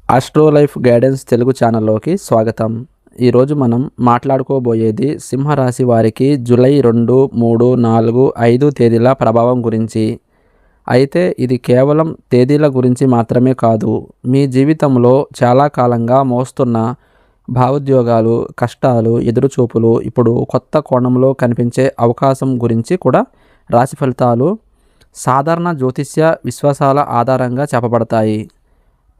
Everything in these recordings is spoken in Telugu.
ఆస్ట్రో లైఫ్ గైడెన్స్ తెలుగు ఛానల్లోకి స్వాగతం. ఈరోజు మనం మాట్లాడుకోబోయేది సింహరాశి వారికి జూలై 2, 3, 4, 5 తేదీల ప్రభావం గురించి. అయితే ఇది కేవలం తేదీల గురించి మాత్రమే కాదు, మీ జీవితంలో చాలా కాలంగా మోస్తున్న భావోద్వేగాలు, కష్టాలు, ఎదురుచూపులు ఇప్పుడు కొత్త కోణంలో కనిపించే అవకాశం గురించి కూడా రాశి ఫలితాలు సాధారణ జ్యోతిష్య విశ్వాసాల ఆధారంగా చెప్పబడతాయి.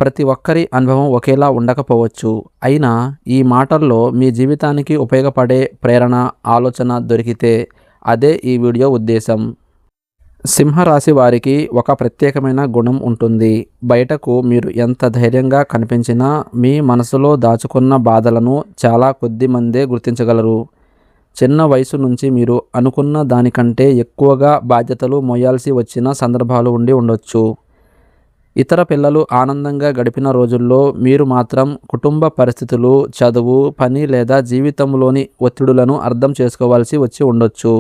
ప్రతి ఒక్కరి అనుభవం ఒకేలా ఉండకపోవచ్చు. అయినా ఈ మాటల్లో మీ జీవితానికి ఉపయోగపడే ప్రేరణ, ఆలోచన దొరికితే అదే ఈ వీడియో ఉద్దేశం. సింహరాశి వారికి ఒక ప్రత్యేకమైన గుణం ఉంటుంది. బయటకు మీరు ఎంత ధైర్యంగా కనిపించినా మీ మనసులో దాచుకున్న బాధలను చాలా కొద్ది మందే గుర్తించగలరు. చిన్న వయసు నుంచి మీరు అనుకున్న దానికంటే ఎక్కువగా బాధ్యతలు మోయాల్సి వచ్చిన సందర్భాలు ఉండి ఉండొచ్చు. ఇతర పిల్లలు ఆనందంగా గడిపిన రోజుల్లో మీరు మాత్రం కుటుంబ పరిస్థితులు, చదువు, పని లేదా జీవితంలోని ఒత్తిడులను అర్థం చేసుకోవాల్సి వచ్చి ఉండొచ్చు.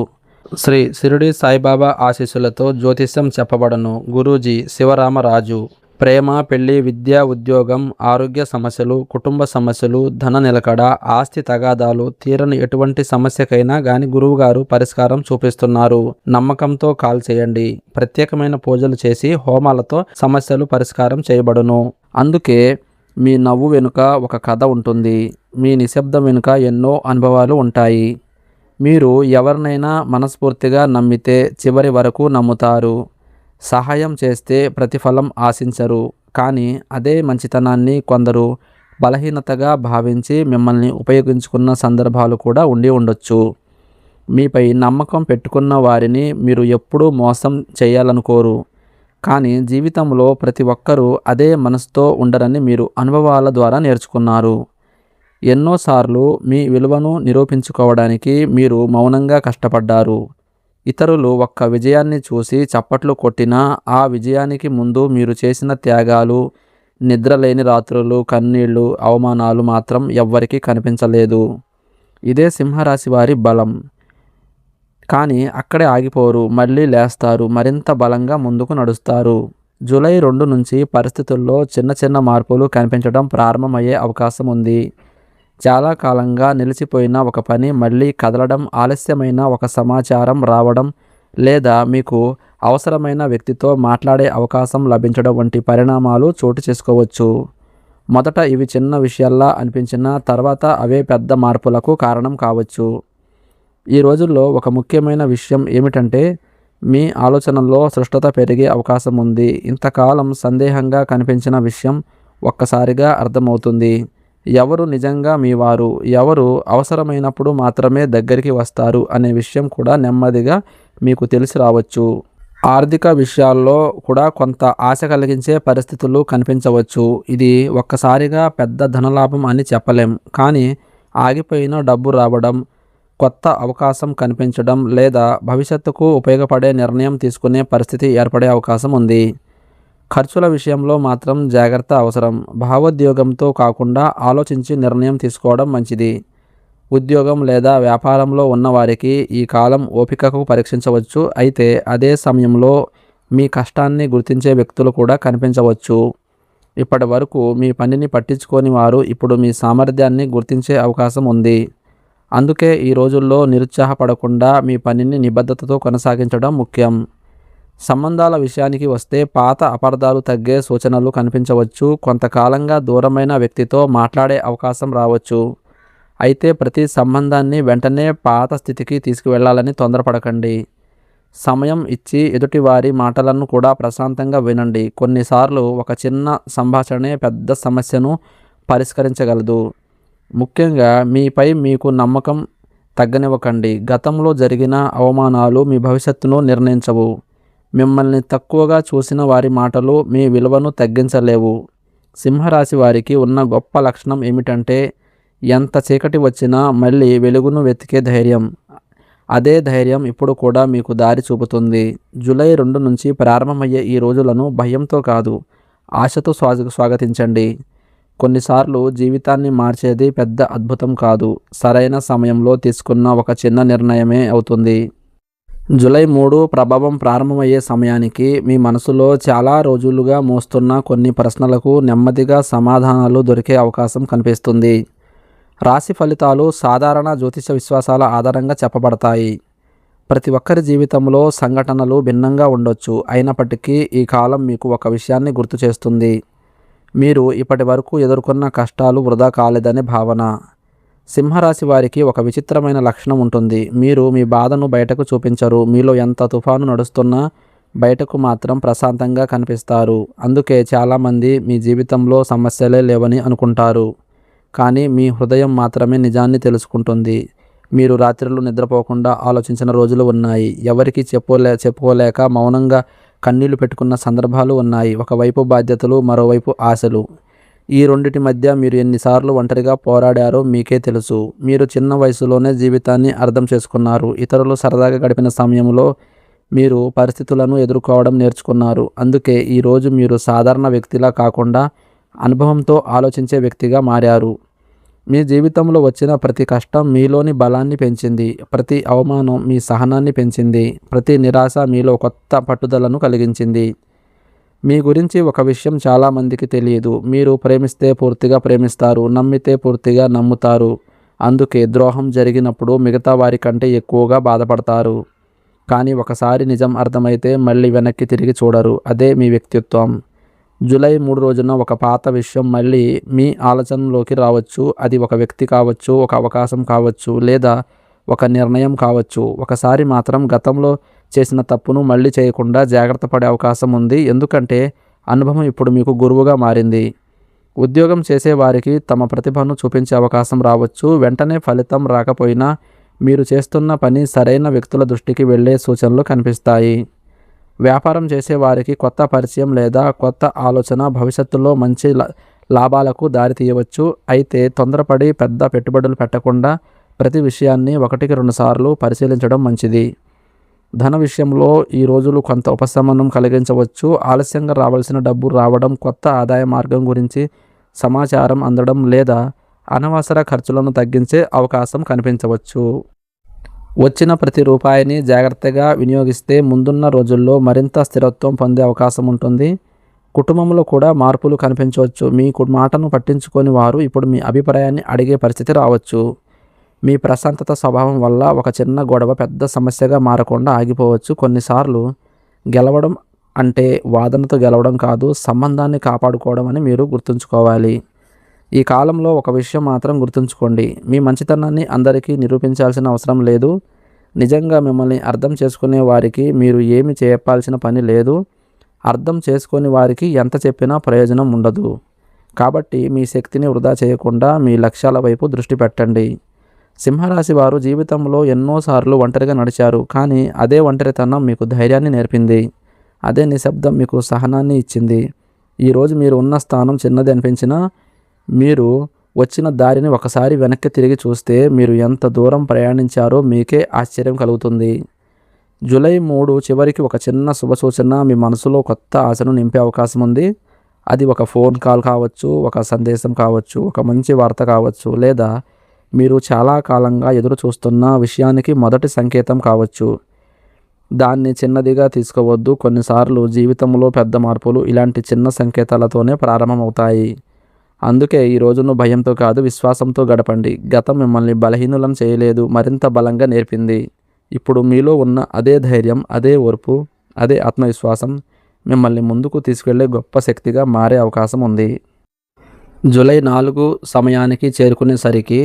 శ్రీ షిరిడి సాయిబాబా ఆశీస్సులతో జ్యోతిష్యం చెప్పబడను. గురూజీ శివరామరాజు. ప్రేమ, పెళ్లి, విద్య, ఉద్యోగం, ఆరోగ్య సమస్యలు, కుటుంబ సమస్యలు, ధన నిలకడ, ఆస్తి తగాదాలు, తీరని ఎటువంటి సమస్యకైనా గాని గురువుగారు పరిష్కారం చూపిస్తున్నారు. నమ్మకంతో కాల్ చేయండి. ప్రత్యేకమైన పూజలు చేసి హోమాలతో సమస్యలు పరిష్కారం చేయబడును. అందుకే మీ నవ్వు వెనుక ఒక కథ ఉంటుంది. మీ నిశ్శబ్దం వెనుక ఎన్నో అనుభవాలు ఉంటాయి. మీరు ఎవరినైనా మనస్ఫూర్తిగా నమ్మితే చివరి వరకు నమ్ముతారు. సహాయం చేస్తే ప్రతిఫలం ఆశించరు. కానీ అదే మంచితనాన్ని కొందరు బలహీనతగా భావించి మిమ్మల్ని ఉపయోగించుకున్న సందర్భాలు కూడా ఉండి ఉండొచ్చు. మీపై నమ్మకం పెట్టుకున్న వారిని మీరు ఎప్పుడూ మోసం చేయాలనుకోరు. కానీ జీవితంలో ప్రతి ఒక్కరూ అదే మనసుతో ఉండరని మీరు అనుభవాల ద్వారా నేర్చుకున్నారు. ఎన్నోసార్లు మీ విలువను నిరూపించుకోవడానికి మీరు మౌనంగా కష్టపడ్డారు. ఇతరులు ఒక్క విజయాన్ని చూసి చప్పట్లు కొట్టినా ఆ విజయానికి ముందు మీరు చేసిన త్యాగాలు, నిద్రలేని రాత్రులు, కన్నీళ్లు, అవమానాలు మాత్రం ఎవ్వరికీ కనిపించలేదు. ఇదే సింహరాశి వారి బలం. కానీ అక్కడే ఆగిపోరు. మళ్ళీ లేస్తారు. మరింత బలంగా ముందుకు నడుస్తారు. జూలై 2 నుంచి పరిస్థితుల్లో చిన్న చిన్న మార్పులు కనిపించడం ప్రారంభమయ్యే అవకాశం ఉంది. చాలా కాలంగా నిలిచిపోయిన ఒక పని మళ్ళీ కదలడం, ఆలస్యమైన ఒక సమాచారం రావడం, లేదా మీకు అవసరమైన వ్యక్తితో మాట్లాడే అవకాశం లభించడం వంటి పరిణామాలు చోటు చేసుకోవచ్చు. మొదట ఇవి చిన్న విషయాల్లా అనిపించినా తర్వాత అవే పెద్ద మార్పులకు కారణం కావచ్చు. ఈ రోజుల్లో ఒక ముఖ్యమైన విషయం ఏమిటంటే మీ ఆలోచనల్లో స్పష్టత పెరిగే అవకాశం ఉంది. ఇంతకాలం సందేహంగా కనిపించిన విషయం ఒక్కసారిగా అర్థమవుతుంది. ఎవరు నిజంగా మీ వారు, ఎవరు అవసరమైనప్పుడు మాత్రమే దగ్గరికి వస్తారు అనే విషయం కూడా నెమ్మదిగా మీకు తెలిసి రావచ్చు. ఆర్థిక విషయాల్లో కూడా కొంత ఆశ కలిగించే పరిస్థితులు కనిపించవచ్చు. ఇది ఒక్కసారిగా పెద్ద ధనలాభం అని చెప్పలేం. కానీ ఆగిపోయిన డబ్బు రావడం, కొత్త అవకాశం కనిపించడం, లేదా భవిష్యత్తుకు ఉపయోగపడే నిర్ణయం తీసుకునే పరిస్థితి ఏర్పడే అవకాశం ఉంది. ఖర్చుల విషయంలో మాత్రం జాగ్రత్త అవసరం. భావోద్వేగంతో కాకుండా ఆలోచించి నిర్ణయం తీసుకోవడం మంచిది. ఉద్యోగం లేదా వ్యాపారంలో ఉన్నవారికి ఈ కాలం ఓపికకు పరీక్షించవచ్చు. అయితే అదే సమయంలో మీ కష్టాన్ని గుర్తించే వ్యక్తులు కూడా కనిపించవచ్చు. ఇప్పటి వరకు మీ పనిని పట్టించుకోని వారు ఇప్పుడు మీ సామర్థ్యాన్ని గుర్తించే అవకాశం ఉంది. అందుకే ఈ రోజుల్లో నిరుత్సాహపడకుండా మీ పనిని నిబద్ధతతో కొనసాగించడం ముఖ్యం. సంబంధాల విషయానికి వస్తే పాత అపార్థాలు తగ్గే సూచనలు కనిపించవచ్చు. కొంతకాలంగా దూరమైన వ్యక్తితో మాట్లాడే అవకాశం రావచ్చు. అయితే ప్రతి సంబంధాన్ని వెంటనే పాత స్థితికి తీసుకువెళ్లాలని తొందరపడకండి. సమయం ఇచ్చి ఎదుటివారి మాటలను కూడా ప్రశాంతంగా వినండి. కొన్నిసార్లు ఒక చిన్న సంభాషణే పెద్ద సమస్యను పరిష్కరించగలదు. ముఖ్యంగా మీపై మీకు నమ్మకం తగ్గనివ్వకండి. గతంలో జరిగిన అవమానాలు మీ భవిష్యత్తును నిర్ణయించవు. మిమ్మల్ని తక్కువగా చూసిన వారి మాటలు మీ విలువను తగ్గించలేవు. సింహరాశి వారికి ఉన్న గొప్ప లక్షణం ఏమిటంటే ఎంత చీకటి వచ్చినా మళ్ళీ వెలుగును వెతికే ధైర్యం. అదే ధైర్యం ఇప్పుడు కూడా మీకు దారి చూపుతుంది. జూలై 2 నుంచి ప్రారంభమయ్యే ఈ రోజులను భయంతో కాదు, ఆశతో స్వాగతించండి. కొన్నిసార్లు జీవితాన్ని మార్చేది పెద్ద అద్భుతం కాదు, సరైన సమయంలో తీసుకున్న ఒక చిన్న నిర్ణయమే అవుతుంది. జూలై 3 ప్రభావం ప్రారంభమయ్యే సమయానికి మీ మనసులో చాలా రోజులుగా మోస్తున్న కొన్ని ప్రశ్నలకు నెమ్మదిగా సమాధానాలు దొరికే అవకాశం కనిపిస్తుంది. రాశి ఫలితాలు సాధారణ జ్యోతిష విశ్వాసాల ఆధారంగా చెప్పబడతాయి. ప్రతి ఒక్కరి జీవితంలో సంఘటనలు భిన్నంగా ఉండొచ్చు. అయినప్పటికీ ఈ కాలం మీకు ఒక విషయాన్ని గుర్తు చేస్తుంది. మీరు ఇప్పటి వరకు ఎదుర్కొన్న కష్టాలు వృధా కాలేదనే భావన. సింహరాశి వారికి ఒక విచిత్రమైన లక్షణం ఉంటుంది. మీరు మీ బాధను బయటకు చూపించరు. మీలో ఎంత తుఫాను నడుస్తున్నా బయటకు మాత్రం ప్రశాంతంగా కనిపిస్తారు. అందుకే చాలామంది మీ జీవితంలో సమస్యలే లేవని అనుకుంటారు. కానీ మీ హృదయం మాత్రమే నిజాన్ని తెలుసుకుంటుంది. మీరు రాత్రులు నిద్రపోకుండా ఆలోచించిన రోజులు ఉన్నాయి. ఎవరికి చెప్పుకోలేక మౌనంగా కన్నీళ్లు పెట్టుకున్న సందర్భాలు ఉన్నాయి. ఒకవైపు బాధ్యతలు, మరోవైపు ఆశలు. ఈ రెండిటి మధ్య మీరు ఎన్నిసార్లు ఒంటరిగా పోరాడారో మీకే తెలుసు. మీరు చిన్న వయసులోనే జీవితాన్ని అర్థం చేసుకున్నారు. ఇతరులు సరదాగా గడిపిన సమయంలో మీరు పరిస్థితులను ఎదుర్కోవడం నేర్చుకున్నారు. అందుకే ఈరోజు మీరు సాధారణ వ్యక్తిలా కాకుండా అనుభవంతో ఆలోచించే వ్యక్తిగా మారారు. మీ జీవితంలో వచ్చిన ప్రతి కష్టం మీలోని బలాన్ని పెంచింది. ప్రతి అవమానం మీ సహనాన్ని పెంచింది. ప్రతి నిరాశ మీలో కొత్త పట్టుదలను కలిగించింది. మీ గురించి ఒక విషయం చాలామందికి తెలియదు. మీరు ప్రేమిస్తే పూర్తిగా ప్రేమిస్తారు, నమ్మితే పూర్తిగా నమ్ముతారు. అందుకే ద్రోహం జరిగినప్పుడు మిగతా వారి కంటే ఎక్కువగా బాధపడతారు. కానీ ఒకసారి నిజం అర్థమైతే మళ్ళీ వెనక్కి తిరిగి చూడరు. అదే మీ వ్యక్తిత్వం. జూలై 3 రోజున ఒక పాత విషయం మళ్ళీ మీ ఆలోచనలోకి రావచ్చు. అది ఒక వ్యక్తి కావచ్చు, ఒక అవకాశం కావచ్చు, లేదా ఒక నిర్ణయం కావచ్చు. ఒకసారి మాత్రం గతంలో చేసిన తప్పును మళ్ళీ చేయకుండా జాగ్రత్త పడే అవకాశం ఉంది. ఎందుకంటే అనుభవం ఇప్పుడు మీకు గురువుగా మారింది. ఉద్యోగం చేసేవారికి తమ ప్రతిభను చూపించే అవకాశం రావచ్చు. వెంటనే ఫలితం రాకపోయినా మీరు చేస్తున్న పని సరైన వ్యక్తుల దృష్టికి వెళ్ళే సూచనలు కనిపిస్తాయి. వ్యాపారం చేసేవారికి కొత్త పరిచయం లేదా కొత్త ఆలోచన భవిష్యత్తులో మంచి లాభాలకు దారితీయవచ్చు. అయితే తొందరపడి పెద్ద పెట్టుబడులు పెట్టకుండా ప్రతి విషయాన్ని 1-2 సార్లు పరిశీలించడం మంచిది. ధన విషయంలో ఈ రోజులు కొంత ఉపశమనం కలిగించవచ్చు. ఆలస్యంగా రావాల్సిన డబ్బు రావడం, కొత్త ఆదాయ మార్గం గురించి సమాచారం అందడం లేదా అనవసర ఖర్చులను తగ్గించే అవకాశం కనిపించవచ్చు. వచ్చిన ప్రతి రూపాయిని జాగ్రత్తగా వినియోగిస్తే ముందున్న రోజుల్లో మరింత స్థిరత్వం పొందే అవకాశం ఉంటుంది. కుటుంబంలో కూడా మార్పులు కనిపించవచ్చు. మీ మాటను పట్టించుకొని వారు ఇప్పుడు మీ అభిప్రాయాన్ని అడిగే పరిస్థితి రావచ్చు. మీ ప్రశాంతత స్వభావం వల్ల ఒక చిన్న గొడవ పెద్ద సమస్యగా మారకుండా ఆగిపోవచ్చు. కొన్నిసార్లు గెలవడం అంటే వాదనతో గెలవడం కాదు, సంబంధాన్ని కాపాడుకోవడం అని మీరు గుర్తుంచుకోవాలి. ఈ కాలంలో ఒక విషయం మాత్రం గుర్తుంచుకోండి. మీ మంచితనాన్ని అందరికీ నిరూపించాల్సిన అవసరం లేదు. నిజంగా మిమ్మల్ని అర్థం చేసుకునే వారికి మీరు ఏమి చెప్పాల్సిన పని లేదు. అర్థం చేసుకొని వారికి ఎంత చెప్పినా ప్రయోజనం ఉండదు. కాబట్టి మీ శక్తిని వృధా చేయకుండా మీ లక్ష్యాల వైపు దృష్టి పెట్టండి. సింహరాశి వారు జీవితంలో ఎన్నోసార్లు ఒంటరిగా నడిచారు. కానీ అదే ఒంటరితనం మీకు ధైర్యాన్ని నేర్పింది. అదే నిశ్శబ్దం మీకు సహనాన్ని ఇచ్చింది. ఈరోజు మీరు ఉన్న స్థానం చిన్నది అనిపించినా మీరు వచ్చిన దారిని ఒకసారి వెనక్కి తిరిగి చూస్తే మీరు ఎంత దూరం ప్రయాణించారో మీకే ఆశ్చర్యం కలుగుతుంది. జూలై 3 చివరికి ఒక చిన్న శుభసూచన మీ మనసులో కొత్త ఆశను నింపే అవకాశం ఉంది. అది ఒక ఫోన్ కాల్ కావచ్చు, ఒక సందేశం కావచ్చు, ఒక మంచి వార్త కావచ్చు, లేదా మీరు చాలా కాలంగా ఎదురు చూస్తున్న విషయానికి మొదటి సంకేతం కావచ్చు. దాన్ని చిన్నదిగా తీసుకోవద్దు. కొన్నిసార్లు జీవితంలో పెద్ద మార్పులు ఇలాంటి చిన్న సంకేతాలతోనే ప్రారంభమవుతాయి. అందుకే ఈ రోజును భయంతో కాదు, విశ్వాసంతో గడపండి. గతం మిమ్మల్ని బలహీనులను చేయలేదు, మరింత బలంగా నేర్పింది. ఇప్పుడు మీలో ఉన్న అదే ధైర్యం, అదే ఓర్పు, అదే ఆత్మవిశ్వాసం మిమ్మల్ని ముందుకు తీసుకెళ్లే గొప్ప శక్తిగా మారే అవకాశం ఉంది. జూలై 4 సమయానికి చేరుకునేసరికి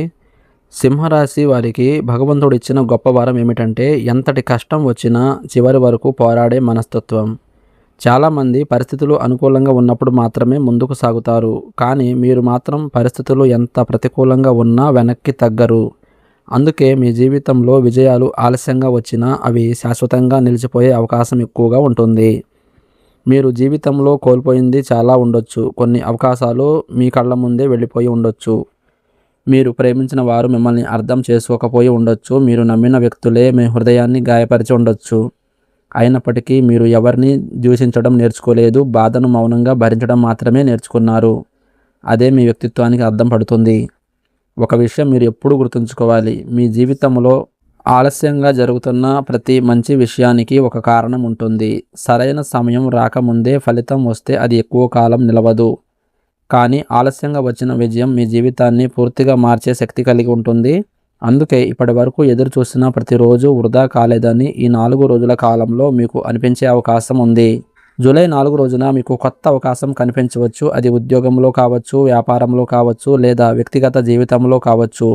సింహరాశి వారికి భగవంతుడు ఇచ్చిన గొప్ప వరం ఏమిటంటే ఎంతటి కష్టం వచ్చినా చివరి వరకు పోరాడే మనస్తత్వం. చాలామంది పరిస్థితులు అనుకూలంగా ఉన్నప్పుడు మాత్రమే ముందుకు సాగుతారు. కానీ మీరు మాత్రం పరిస్థితులు ఎంత ప్రతికూలంగా ఉన్నా వెనక్కి తగ్గరు. అందుకే మీ జీవితంలో విజయాలు ఆలస్యంగా వచ్చినా అవి శాశ్వతంగా నిలిచిపోయే అవకాశం ఎక్కువగా ఉంటుంది. మీరు జీవితంలో కోల్పోయింది చాలా ఉండొచ్చు. కొన్ని అవకాశాలు మీ కళ్ళ ముందే వెళ్ళిపోయి ఉండొచ్చు. మీరు ప్రేమించిన వారు మిమ్మల్ని అర్థం చేసుకోకపోయి ఉండొచ్చు. మీరు నమ్మిన వ్యక్తులే మీ హృదయాన్ని గాయపరిచి ఉండొచ్చు. అయినప్పటికీ మీరు ఎవరిని ద్వేషించడం నేర్చుకోలేదు. బాధను మౌనంగా భరించడం మాత్రమే నేర్చుకున్నారు. అదే మీ వ్యక్తిత్వానికి అర్థం పడుతుంది. ఒక విషయం మీరు ఎప్పుడూ గుర్తుంచుకోవాలి. మీ జీవితంలో ఆలస్యంగా జరుగుతున్న ప్రతి మంచి విషయానికి ఒక కారణం ఉంటుంది. సరైన సమయం రాకముందే ఫలితం వస్తే అది ఎక్కువ కాలం నిలవదు. కానీ ఆలస్యంగా వచ్చిన విజయం మీ జీవితాన్ని పూర్తిగా మార్చే శక్తి కలిగి ఉంటుంది. అందుకే ఇప్పటి వరకు ఎదురు చూసిన ప్రతిరోజు వృధా కాలేదని ఈ 4 రోజుల కాలంలో మీకు అనిపించే అవకాశం ఉంది. జూలై 4 రోజున మీకు కొత్త అవకాశం కనిపించవచ్చు. అది ఉద్యోగంలో కావచ్చు, వ్యాపారంలో కావచ్చు, లేదా వ్యక్తిగత జీవితంలో కావచ్చు.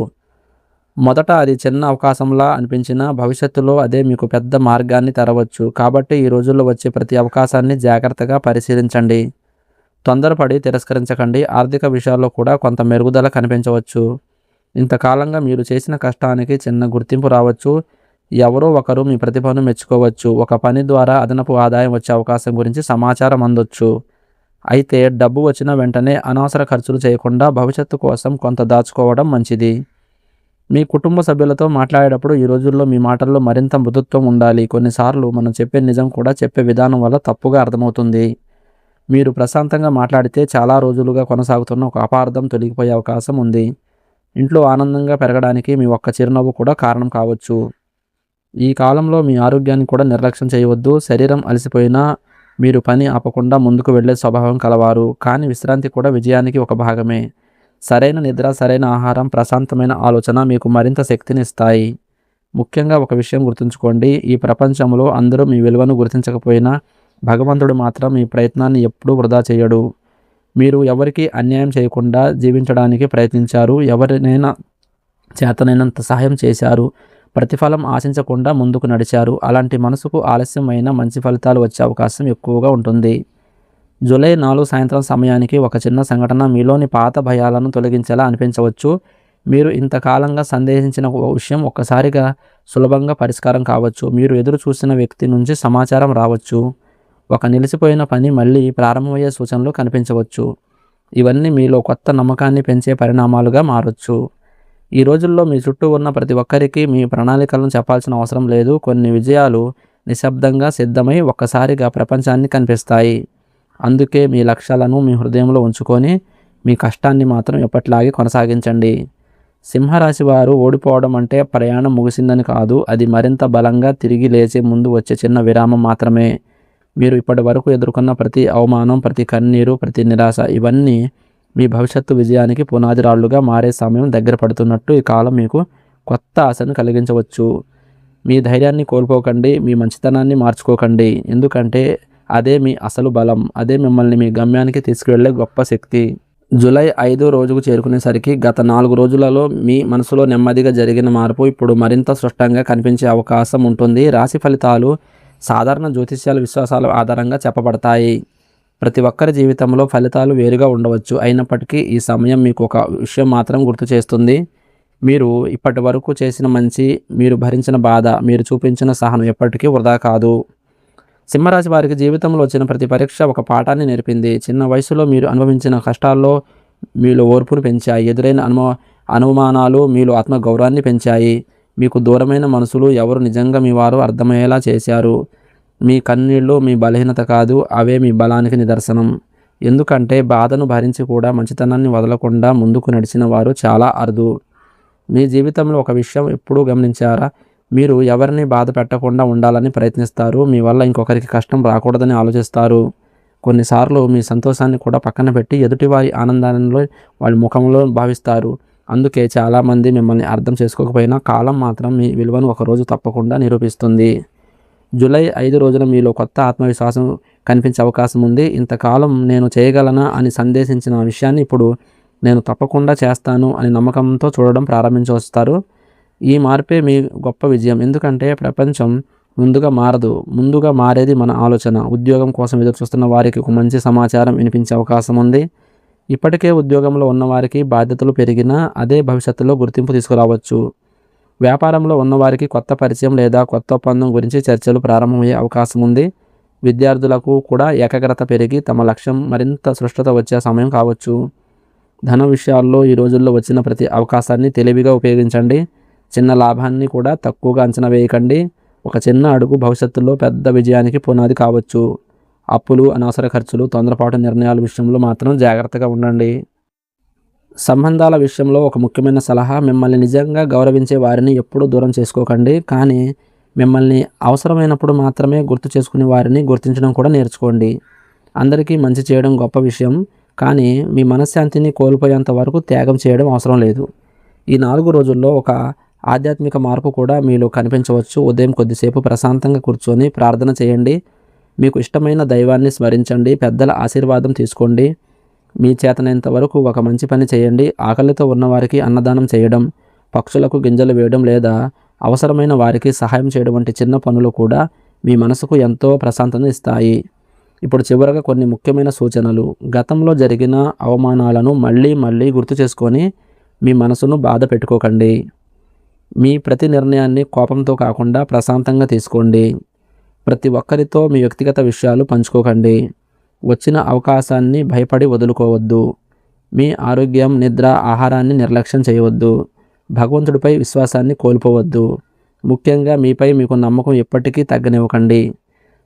మొదట అది చిన్న అవకాశంలా అనిపించినా భవిష్యత్తులో అదే మీకు పెద్ద మార్గాన్ని తెరవచ్చు. కాబట్టి ఈ రోజుల్లో వచ్చే ప్రతి అవకాశాన్ని జాగ్రత్తగా పరిశీలించండి. తొందరపడి తిరస్కరించకండి. ఆర్థిక విషయాల్లో కూడా కొంత మెరుగుదల కనిపించవచ్చు. ఇంతకాలంగా మీరు చేసిన కష్టానికి చిన్న గుర్తింపు రావచ్చు. ఎవరో ఒకరు మీ ప్రతిభను మెచ్చుకోవచ్చు. ఒక పని ద్వారా అదనపు ఆదాయం వచ్చే అవకాశం గురించి సమాచారం అందొచ్చు. అయితే డబ్బు వచ్చిన వెంటనే అనవసర ఖర్చులు చేయకుండా భవిష్యత్తు కోసం కొంత దాచుకోవడం మంచిది. మీ కుటుంబ సభ్యులతో మాట్లాడేటప్పుడు ఈ రోజుల్లో మీ మాటల్లో మరింత మృదుత్వం ఉండాలి. కొన్నిసార్లు మనం చెప్పే నిజం కూడా చెప్పే విధానం వల్ల తప్పుగా అర్థమవుతుంది. మీరు ప్రశాంతంగా మాట్లాడితే చాలా రోజులుగా కొనసాగుతున్న ఒక అపార్థం తొలగిపోయే అవకాశం ఉంది. ఇంట్లో ఆనందంగా పెరగడానికి మీ ఒక్క చిరునవ్వు కూడా కారణం కావచ్చు. ఈ కాలంలో మీ ఆరోగ్యాన్ని కూడా నిర్లక్ష్యం చేయవద్దు. శరీరం అలసిపోయినా మీరు పని ఆపకుండా ముందుకు వెళ్ళే స్వభావం కలవారు. కానీ విశ్రాంతి కూడా విజయానికి ఒక భాగమే. సరైన నిద్ర, సరైన ఆహారం, ప్రశాంతమైన ఆలోచన మీకు మరింత శక్తిని ఇస్తాయి. ముఖ్యంగా ఒక విషయం గుర్తుంచుకోండి. ఈ ప్రపంచంలో అందరూ మీ విలువను గుర్తించకపోయినా భగవంతుడు మాత్రం మీ ప్రయత్నాన్ని ఎప్పుడూ వృధా చేయడు. మీరు ఎవరికి అన్యాయం చేయకుండా జీవించడానికి ప్రయత్నించారు. ఎవరినైనా చేతనైనంత సహాయం చేశారు. ప్రతిఫలం ఆశించకుండా ముందుకు నడిచారు. అలాంటి మనసుకు ఆలస్యమైన మంచి ఫలితాలు వచ్చే అవకాశం ఎక్కువగా ఉంటుంది. జూలై 4 సాయంత్రం సమయానికి ఒక చిన్న సంఘటన మీలోని పాత భయాలను తొలగించేలా అనిపించవచ్చు. మీరు ఇంతకాలంగా సందేహించిన విషయం ఒక్కసారిగా సులభంగా పరిష్కారం కావచ్చు. మీరు ఎదురు చూసిన వ్యక్తి నుంచి సమాచారం రావచ్చు. ఒక నిలిచిపోయిన పని మళ్ళీ ప్రారంభమయ్యే సూచనలు కనిపించవచ్చు. ఇవన్నీ మీలో కొత్త నమ్మకాన్ని పెంచే పరిణామాలుగా మారొచ్చు. ఈ రోజుల్లో మీ చుట్టూ ఉన్న ప్రతి ఒక్కరికి మీ ప్రణాళికలను చెప్పాల్సిన అవసరం లేదు. కొన్ని విజయాలు నిశ్శబ్దంగా సిద్ధమై ఒక్కసారిగా ప్రపంచాన్ని కనిపిస్తాయి. అందుకే మీ లక్ష్యాలను మీ హృదయంలో ఉంచుకొని మీ కష్టాన్ని మాత్రం ఎప్పటిలాగే కొనసాగించండి. సింహరాశి వారు ఓడిపోవడం అంటే ప్రయాణం ముగిసిందని కాదు. అది మరింత బలంగా తిరిగి లేచే ముందు వచ్చే చిన్న విరామం మాత్రమే. మీరు ఇప్పటి వరకు ఎదుర్కొన్న ప్రతి అవమానం, ప్రతి కన్నీరు, ప్రతి నిరాశ ఇవన్నీ మీ భవిష్యత్తు విజయానికి పునాది రాళ్లుగా మారే సమయం దగ్గర పడుతున్నట్టు ఈ కాలం మీకు కొత్త ఆశను కలిగించవచ్చు. మీ ధైర్యాన్ని కోల్పోకండి. మీ మంచితనాన్ని మార్చుకోకండి. ఎందుకంటే అదే మీ అసలు బలం. అదే మిమ్మల్ని మీ గమ్యానికి తీసుకువెళ్ళే గొప్ప శక్తి. జూలై 5 రోజుకు చేరుకునేసరికి గత 4 రోజులలో మీ మనసులో నెమ్మదిగా జరిగిన మార్పు ఇప్పుడు మరింత స్పష్టంగా కనిపించే అవకాశం ఉంటుంది. రాశి ఫలితాలు సాధారణ జ్యోతిష్యాల విశ్వాసాల ఆధారంగా చెప్పబడతాయి. ప్రతి ఒక్కరి జీవితంలో ఫలితాలు వేరుగా ఉండవచ్చు. అయినప్పటికీ ఈ సమయం మీకు ఒక విషయం మాత్రం గుర్తు చేస్తుంది. మీరు ఇప్పటి వరకు చేసిన మంచి, మీరు భరించిన బాధ, మీరు చూపించిన సహనం ఎప్పటికీ వృధా కాదు. సింహరాశి వారికి జీవితంలో వచ్చిన ప్రతి పరీక్ష ఒక పాఠాన్ని నేర్పింది. చిన్న వయసులో మీరు అనుభవించిన కష్టాల్లో మీలో ఓర్పును పెంచాయి. ఎదురైన అనుమానాలు మీలో ఆత్మగౌరవాన్ని పెంచాయి. మీకు దూరమైన మనసులు ఎవరు నిజంగా మీ వారు అర్థమయ్యేలా చేశారు. మీ కన్నీళ్ళు మీ బలహీనత కాదు, అవే మీ బలానికి నిదర్శనం. ఎందుకంటే బాధను భరించి కూడా మంచితనాన్ని వదలకుండా ముందుకు నడిచిన వారు చాలా అరుదు. మీ జీవితంలో ఒక విషయం ఎప్పుడూ గమనించారా? మీరు ఎవరిని బాధ పెట్టకుండా ఉండాలని ప్రయత్నిస్తారు. మీ వల్ల ఇంకొకరికి కష్టం రాకూడదని ఆలోచిస్తారు. కొన్నిసార్లు మీ సంతోషాన్ని కూడా పక్కన పెట్టి ఎదుటివారి ఆనందాలలో వాళ్ళ ముఖంలో భావిస్తారు. అందుకే చాలామంది మిమ్మల్ని అర్థం చేసుకోకపోయినా కాలం మాత్రం మీ విలువను ఒకరోజు తప్పకుండా నిరూపిస్తుంది. జూలై 5 రోజున మీలో కొత్త ఆత్మవిశ్వాసం కనిపించే అవకాశం ఉంది. ఇంతకాలం నేను చేయగలనా అని సందేశించిన విషయాన్ని ఇప్పుడు నేను తప్పకుండా చేస్తాను అని నమ్మకంతో చూడడం ప్రారంభించొస్తారు. ఈ మార్పే మీ గొప్ప విజయం. ఎందుకంటే ప్రపంచం ముందుగా మారదు, ముందుగా మారేది మన ఆలోచన. ఉద్యోగం కోసం ఎదురు చూస్తున్న వారికి ఒక మంచి సమాచారం వినిపించే అవకాశం ఉంది. ఇప్పటికే ఉద్యోగంలో ఉన్నవారికి బాధ్యతలు పెరిగినా అదే భవిష్యత్తులో గుర్తింపు తీసుకురావచ్చు. వ్యాపారంలో ఉన్నవారికి కొత్త పరిచయం లేదా కొత్త ఒప్పందం గురించి చర్చలు ప్రారంభమయ్యే అవకాశం ఉంది. విద్యార్థులకు కూడా ఏకాగ్రత పెరిగి తమ లక్ష్యం మరింత స్పష్టత వచ్చే సమయం కావచ్చు. ధన విషయాల్లో ఈ రోజుల్లో వచ్చిన ప్రతి అవకాశాన్ని తెలివిగా ఉపయోగించండి. చిన్న లాభాన్ని కూడా తక్కువగా అంచనా వేయకండి. ఒక చిన్న అడుగు భవిష్యత్తులో పెద్ద విజయానికి పునాది కావచ్చు. అప్పులు, అనవసర ఖర్చులు, తొందరపాటు నిర్ణయాల విషయంలో మాత్రం జాగ్రత్తగా ఉండండి. సంబంధాల విషయంలో ఒక ముఖ్యమైన సలహా, మిమ్మల్ని నిజంగా గౌరవించే వారిని ఎప్పుడూ దూరం చేసుకోకండి. కానీ మిమ్మల్ని అవసరమైనప్పుడు మాత్రమే గుర్తు చేసుకునే వారిని గుర్తించడం కూడా నేర్చుకోండి. అందరికీ మంచి చేయడం గొప్ప విషయం, కానీ మీ మనశ్శాంతిని కోల్పోయేంత వరకు త్యాగం చేయడం అవసరం లేదు. ఈ 4 రోజుల్లో ఒక ఆధ్యాత్మిక మార్పు కూడా మీలో కనిపించవచ్చు. ఉదయం కొద్దిసేపు ప్రశాంతంగా కూర్చొని ప్రార్థన చేయండి. మీకు ఇష్టమైన దైవాన్ని స్మరించండి. పెద్దల ఆశీర్వాదం తీసుకోండి. మీ చేతనైనంత వరకు ఒక మంచి పని చేయండి. ఆకలితో ఉన్నవారికి అన్నదానం చేయడం, పక్షులకు గింజలు వేయడం లేదా అవసరమైన వారికి సహాయం చేయడం వంటి చిన్న పనులు కూడా మీ మనసుకు ఎంతో ప్రశాంతతను ఇస్తాయి. ఇప్పుడు చివరగా కొన్ని ముఖ్యమైన సూచనలు. గతంలో జరిగిన అవమానాలను మళ్ళీ మళ్ళీ గుర్తు చేసుకొని మీ మనసును బాధ పెట్టుకోకండి. మీ ప్రతి నిర్ణయాన్ని కోపంతో కాకుండా ప్రశాంతంగా తీసుకోండి. ప్రతి ఒక్కరితో మీ వ్యక్తిగత విషయాలు పంచుకోకండి. వచ్చిన అవకాశాన్ని భయపడి వదులుకోవద్దు. మీ ఆరోగ్యం, నిద్ర, ఆహారాన్ని నిర్లక్ష్యం చేయవద్దు. భగవంతుడిపై విశ్వాసాన్ని కోల్పోవద్దు. ముఖ్యంగా మీపై మీకు నమ్మకం ఎప్పటికీ తగ్గనివ్వకండి.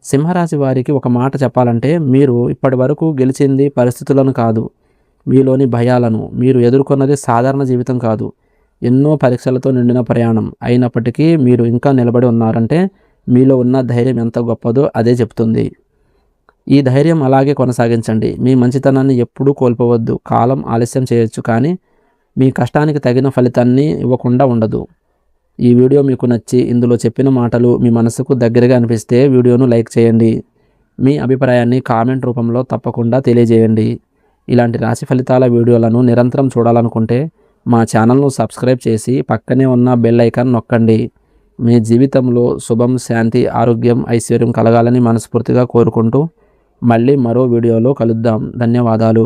సింహరాశి వారికి ఒక మాట చెప్పాలంటే, మీరు ఇప్పటి వరకు గెలిచింది పరిస్థితులను కాదు, మీలోని భయాలను. మీరు ఎదుర్కొన్నది సాధారణ జీవితం కాదు, ఎన్నో పరీక్షలతో నిండిన ప్రయాణం. అయినప్పటికీ మీరు ఇంకా నిలబడి ఉన్నారంటే మీలో ఉన్న ధైర్యం ఎంత గొప్పదో అదే చెప్తుంది. ఈ ధైర్యం అలాగే కొనసాగించండి. మీ మంచితనాన్ని ఎప్పుడూ కోల్పోవద్దు. కాలం ఆలస్యం చేయొచ్చు, కానీ మీ కష్టానికి తగిన ఫలితాన్ని ఇవ్వకుండా ఉండదు. ఈ వీడియో మీకు నచ్చి ఇందులో చెప్పిన మాటలు మీ మనసుకు దగ్గరగా అనిపిస్తే వీడియోను లైక్ చేయండి. మీ అభిప్రాయాన్ని కామెంట్ రూపంలో తప్పకుండా తెలియజేయండి. ఇలాంటి రాశి ఫలితాల వీడియోలను నిరంతరం చూడాలనుకుంటే మా ఛానల్ను సబ్స్క్రైబ్ చేసి పక్కనే ఉన్న బెల్ ఐకాన్ నొక్కండి. మీ జీవితంలో శుభం, శాంతి, ఆరోగ్యం, ఐశ్వర్యం కలగాలని మనస్ఫూర్తిగా కోరుకుంటూ మళ్ళీ మరో వీడియోలో కలుద్దాం. ధన్యవాదాలు.